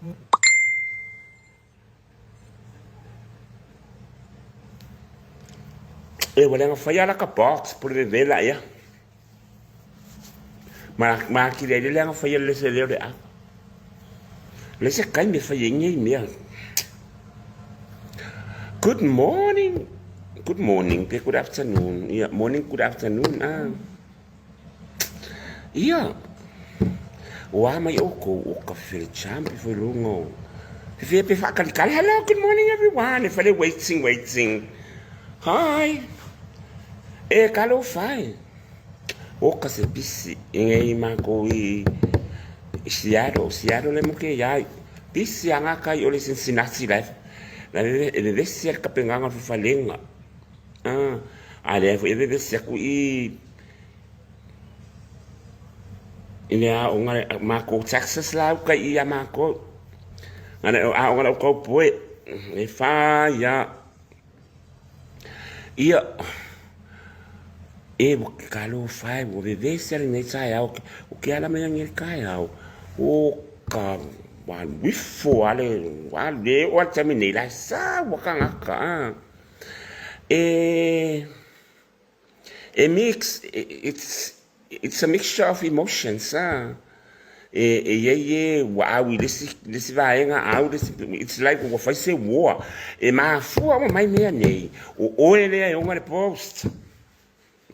E wale nga whai ala ka box, pure vela ia. Ma ki le nga whai ala se leo le a. Le se kai me whai inge mea. Good morning. Good morning, good afternoon. Yeah, morning, good afternoon. Yeah. Wa mai o ka feel champi foi lungo. If you hello, good morning everyone. If I waiting. Hi. E kalo fai. O ka se bisi inge ma ko I siaro le mo ke ya. Bisi anga kai o le Cincinnati life. Na le sia ka penganga fa falenga. Ale e sia ku Ina onga mako Texas la ka ia mako. Ana onga ko poe e fa ya. Ia e kalo fai wo ve ser nei sai o que ala me ngel kai au o ka wa wifo ale o terminate la sa wa ka mix it's a mixture of emotions wow this vai nga it's like what I say war e ma fu mai me nei o ele é um post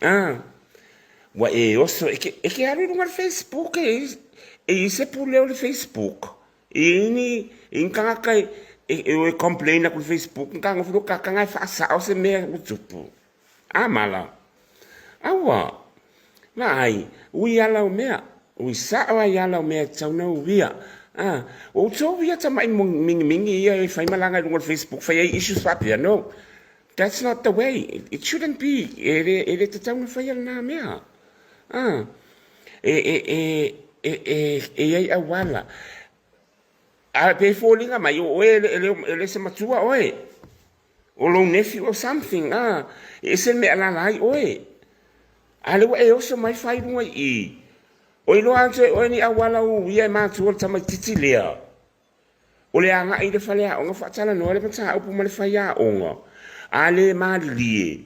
wa also que ari no Facebook e se pule o Facebook e in kanga kai e complain na com Facebook kanga fu kanga fa sa o se me o tupu mala awa Nai, ui ala o mea, ui sawa i ala o mea tauna uia. O tō via ta mai mingi ia e whai malanga i runga Facebook, whai ai issues whapia, no. That's not the way. It shouldn't be. E te tauna whai ala nā mea. E ai awala. Pe fōlinga mai, o ele se matua oe. O lo nephew or something, E se mea lalai oe. Ale wa e oso mai fai runga I. O ilo ante o ni awala u ia mātua tama titi lea. O le anga I le whalea onga whaatala no le pata upu ma le whai a onga. Ale maali lie.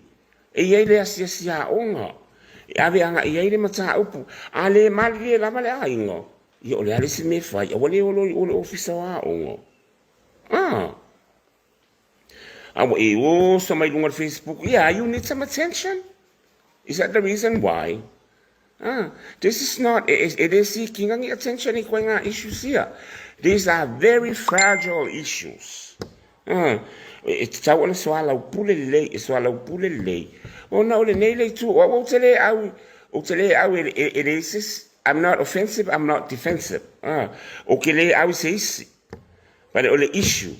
E iei le asia onga. E ave anga iei le mata upu. Ale maali lie lama le a inga. I o le ale si me whai. A wale o le ofisa a onga. Awa e oso mai runga Facebook. Yeah, you need some attention. Is that the reason why? This is not, it is seeking attention issues here. These are very fragile issues. It's tawana swala pule le. Oh no, the nele too. O tele au, it is, I'm not offensive, I'm not defensive. Okay, le au says, but o le issue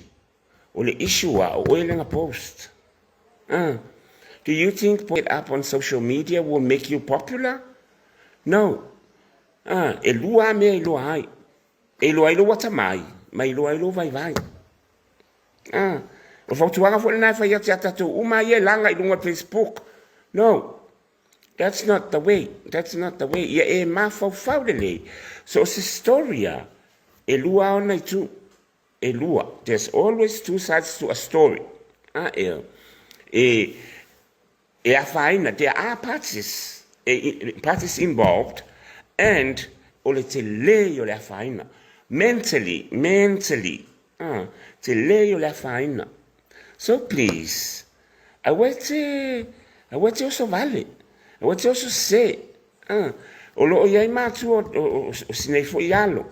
o oiling post. Do you think putting it up on social media will make you popular? No. E lua me e lua ai. E lua wata mai. Mai lua vai vai. O fautuanga fo na fa yata tatu uma ye langa I lunga Facebook. No. That's not the way. That's not the way. Ia e mafau le. So it's historia. E lua ona tu. E lua. There's always two sides to a story. There are parties involved, and te leo le faina mentally, te leo le faina. So please, I want to also vale, I want to also say, o lo ia matu o sinei fo ialo.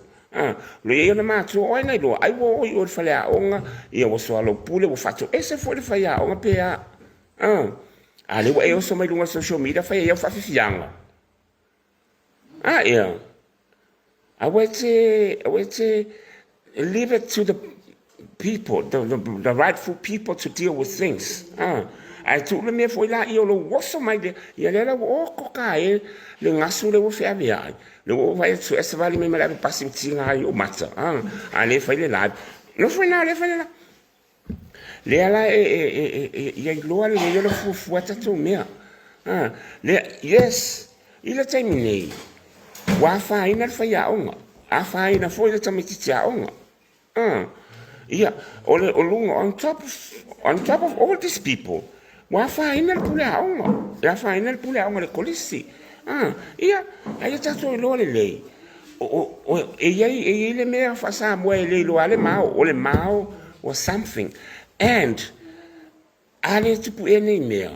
Lo ia na matu o ina lo, ai wo o fale a onga, ia wo so alo pule wo fatu ese fo le fai a onga pe Ale wa e oso mai lunga social media fa e fa fifianga. Yeah. I would say leave it to the people, the rightful people to deal with things. I told me for la io lo woso mai de ia le o ko kai le ngasu le wo fe avia. Le wo vai su esse vale me la passim tinga ai o mata. Ale fa le la. No foi na le fa le la. Le ala ia loa le yo lo fuata tu mea. Yes, ile terminei. Wa fa ina fa ya onga. A fa ina foi le tamiti tia onga. Ia, o lunga on top of all these people. Wa whaina le pule aonga. Ia whaina le pule aonga le kolisi. Ia, ai tato I loa le lei. E iei le mea whasa mua e le loa le mao, o le mao or something. And, ale tupu e nei mea.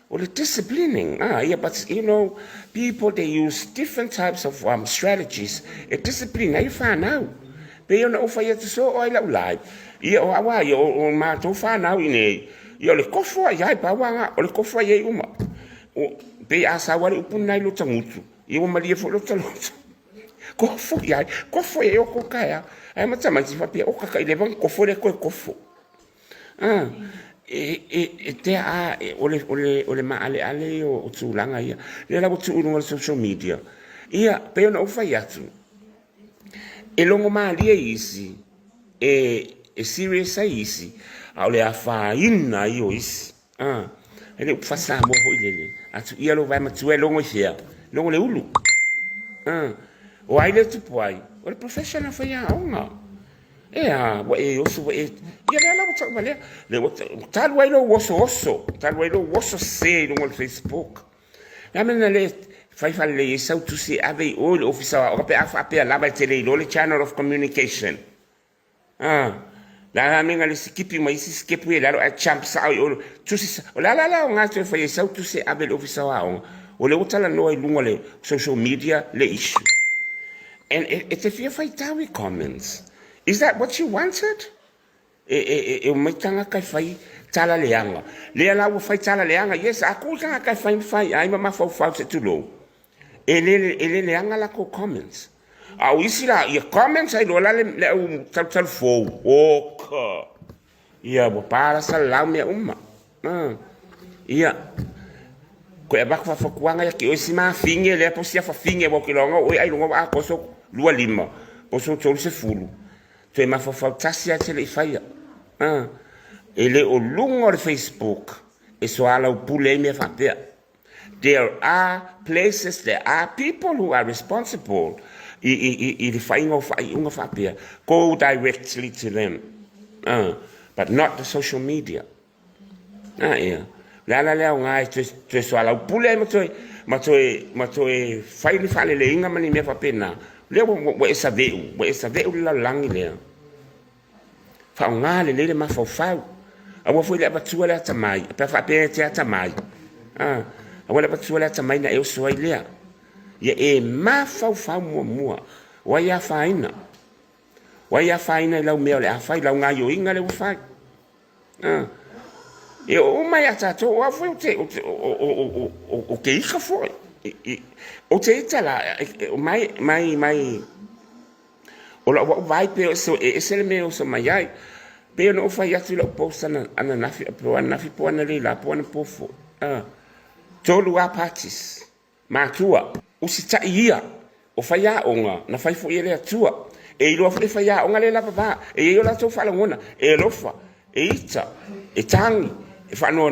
Or the disciplining, but you know, people they use different types of strategies. A discipline, I find out. They don't offer you to so oil out live. You are your man to find out in a you're the coffee, I power, or the coffee, you they ask our Upunai Lutamutu. You want Maria for Lutalot. Coffee, Okaya. I'm a time if I pay Okaka 11 coffee. Te a ole maale o tūlanga ia. Le lau tūunga social media. Ia, peo na uwhai atu. E longo maalia isi, e serious a isi, a ole a whaina I o isi. E le upwhasa mua hoi lele. Atu ia lo vai matua e longo hea. Longo le ulu. O aile tupuai. O le professional whai a onga. Wa e oso wa e ia le ala wata malea le talu ai lo woso se no Facebook na mena le fai le sau tu se ave o le ofisa o pe afa pe la ba tele lo le channel of communication la menga le skipi mai si skipi la a champ sa o tu se la o ngato fai sau tu se ave le ofisa o le utala no ai lunga le social media le issue and it's a fear fight tawi comments. Is that what you wanted? E mai tanga kai fai tala leanga. Le la wo fai tala leanga. Yes, a ku tanga kai fai ai ma fau se tulo. Le leanga la ko comments. A isi la ia comments ai lo la le tal fo. Oka. Ia bo para sa la me uma. Ia. Ko e ba fa kuanga ya ki o si ma finge le po sia fa finge bo ki longa o ai longa a ko so lua lima. O so tol se fulu. Te mafafau tasi a tele I whaia. E le o lungo o Facebook, e so ala o pule me whapea. There are places, there are people who are responsible I the whainga o whai unga whapea. Go directly to them. But not the social media. Ia. Lala lea o ngai, te so ala o pule ma toe whai ni whale le inga mani me whapena. Leo wa esa veu la langi lea. Fa ngale le ma fo fa. Awa foi le batua le tamai, pa fa pe te tamai. Awa le batua le tamai na eu so lea. Ia e ma fa mua. Wa ya faina. Wa ya faina la me le fa la nga yo inga le fa. E o mai ata to wa foi te o ke I foi. O te tala mai o la vai pe so e se me o so mai ai pe no fa ya tu lo posta ana nafi po ana le la po ana po fo tolu a parties ma tua o si ta ia o fa ya onga na fai fo ile tua e lo fa ya onga le la papa e yo la to fa la ngona e lo fa e ita e tangi e fa no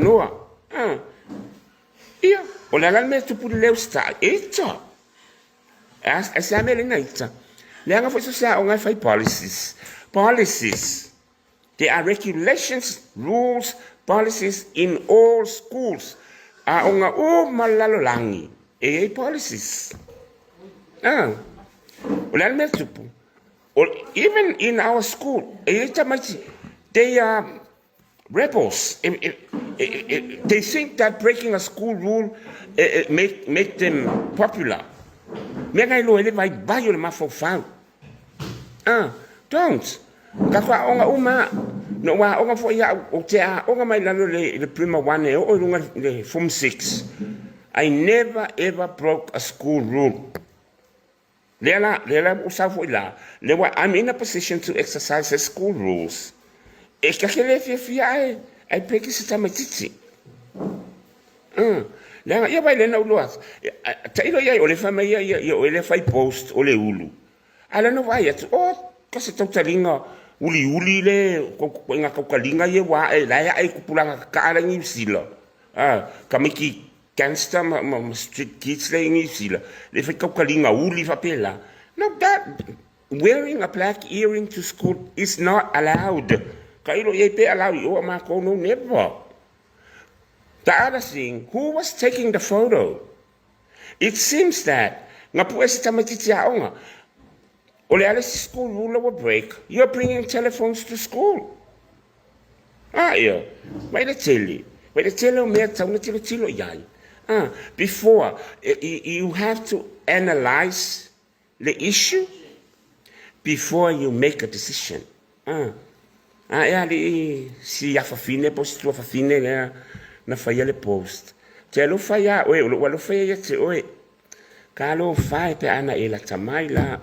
ia o la me tu pu le sta ita as a me le naita le anga foi social onga fai policies there are regulations rules policies in all schools a onga o malalo langi e policies o la me tu pu even in our school ita machi they are rebels. They think that breaking a school rule make them popular. Mega lo ele vai baio le mafofau. Don't. Kakwa onga uma no wa onga fo ya o te a onga mai lalo le prima one o lunga le form 6. I never ever broke a school rule. Lela usa fo la. I'm in a position to exercise the school rules. E kakele fia ai peki se tamatiti. Lenga ia vai lena uloas. Tailo ia o le fama ia o le fai post o le ulu. Ala no vai atu o kasi tautalinga uli le ko nga kaukalinga ia wa la ia ai kupulanga ka ala ngi sila. Kamiki gangster ma street kids le ngi sila. Le fai kaukalinga uli fa pela. No that wearing a black earring to school is not allowed. Kailo ye pe allow you ma ko no never. The other thing, who was taking the photo? It seems that nga pu esi tamatiti aonga. Ole ale school rule will break. You're bringing telephones to school. Yeah. Why the tele? Why the tele me tau na tilo yai? Before you have to analyze the issue before you make a decision. Ali si afafine post tu afafine na faya le post. Te lo faya lo faya te oe. Kalo fai pe ana ela tamai la.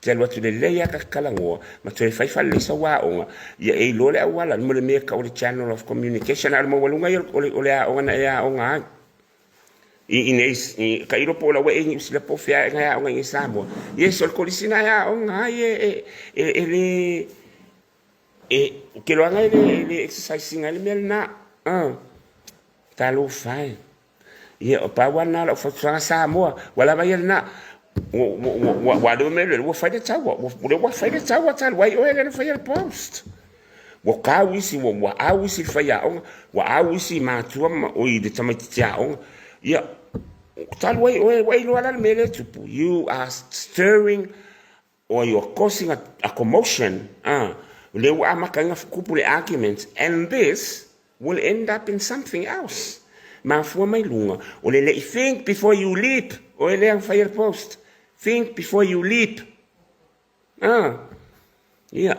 Te lo tu le leia ka kalango ma te fai fa le sa wa onga ya e lo le wala mo le me ka o channel of communication al mo walunga o le onga ya onga Ines ka iro po la we sila po fia nga onga isamo yes ol kolisina ya onga ele que lo haga ele exercising al mel na talo fai ye o pa wana la fa sa mo wala ba na wa do me le wo fai de tawa wo fai de tawa tal wai o ele fai el post wo ka wisi wo a wisi fai ya onga wo a wisi ma tu o i de tamatia onga ya tal wai lo ala mele tupu you are stirring or you're causing a commotion le wa makanga kupule arguments and this will end up in something else ma fu mai lunga o le think before you leap o le fire post think before you leap yeah